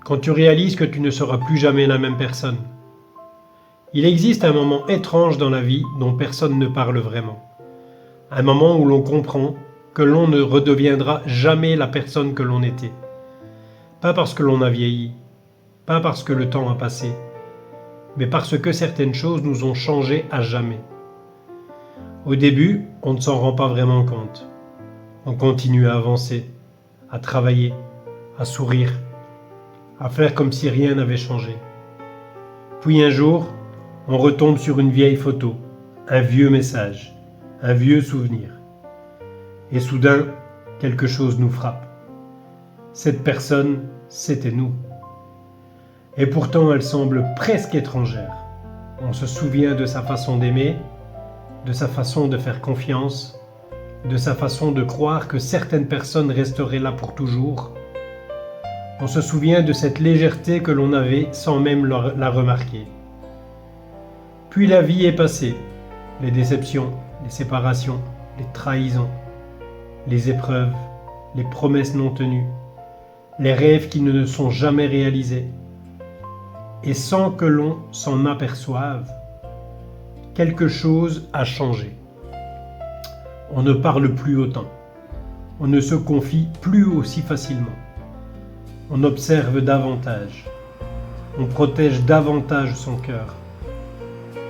quand tu réalises que tu ne seras plus jamais la même personne. Il existe un moment étrange dans la vie dont personne ne parle vraiment. Un moment où l'on comprend que l'on ne redeviendra jamais la personne que l'on était. Pas parce que l'on a vieilli, pas parce que le temps a passé, mais parce que certaines choses nous ont changé à jamais. Au début, on ne s'en rend pas vraiment compte. On continue à avancer, à travailler, à sourire, à faire comme si rien n'avait changé. Puis un jour, on retombe sur une vieille photo, un vieux message, un vieux souvenir. Et soudain, quelque chose nous frappe. Cette personne, c'était nous. Et pourtant, elle semble presque étrangère. On se souvient de sa façon d'aimer, de sa façon de faire confiance, de sa façon de croire que certaines personnes resteraient là pour toujours. On se souvient de cette légèreté que l'on avait sans même la remarquer. Puis la vie est passée, les déceptions, les séparations, les trahisons, les épreuves, les promesses non tenues, les rêves qui ne sont jamais réalisés. Et sans que l'on s'en aperçoive, quelque chose a changé. On ne parle plus autant, on ne se confie plus aussi facilement, on observe davantage, on protège davantage son cœur.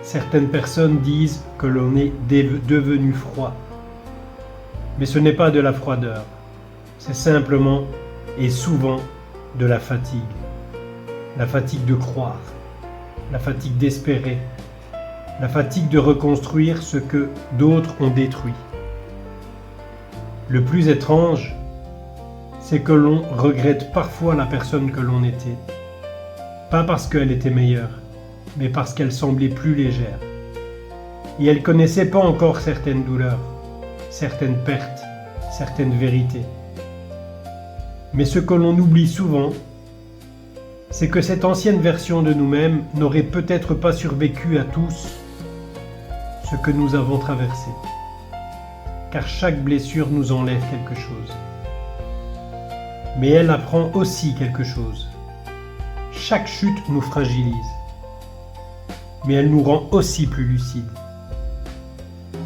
Certaines personnes disent que l'on est devenu froid. Mais ce n'est pas de la froideur, c'est simplement et souvent de la fatigue. La fatigue de croire, la fatigue d'espérer, la fatigue de reconstruire ce que d'autres ont détruit. Le plus étrange, c'est que l'on regrette parfois la personne que l'on était. Pas parce qu'elle était meilleure, mais parce qu'elle semblait plus légère. Et elle connaissait pas encore certaines douleurs, certaines pertes, certaines vérités. Mais ce que l'on oublie souvent, c'est que cette ancienne version de nous-mêmes n'aurait peut-être pas survécu à tous ce que nous avons traversé. Car chaque blessure nous enlève quelque chose. Mais elle apprend aussi quelque chose. Chaque chute nous fragilise. Mais elle nous rend aussi plus lucides.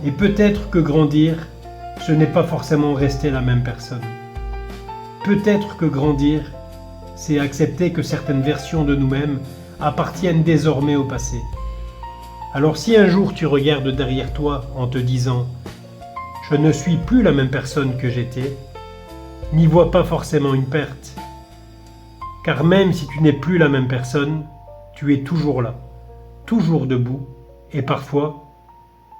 Et peut-être que grandir, ce n'est pas forcément rester la même personne. Peut-être que grandir, c'est accepter que certaines versions de nous-mêmes appartiennent désormais au passé. Alors si un jour tu regardes derrière toi en te disant « Je ne suis plus la même personne que j'étais », n'y vois pas forcément une perte. Car même si tu n'es plus la même personne, tu es toujours là, toujours debout, et parfois,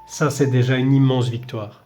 ça c'est déjà une immense victoire.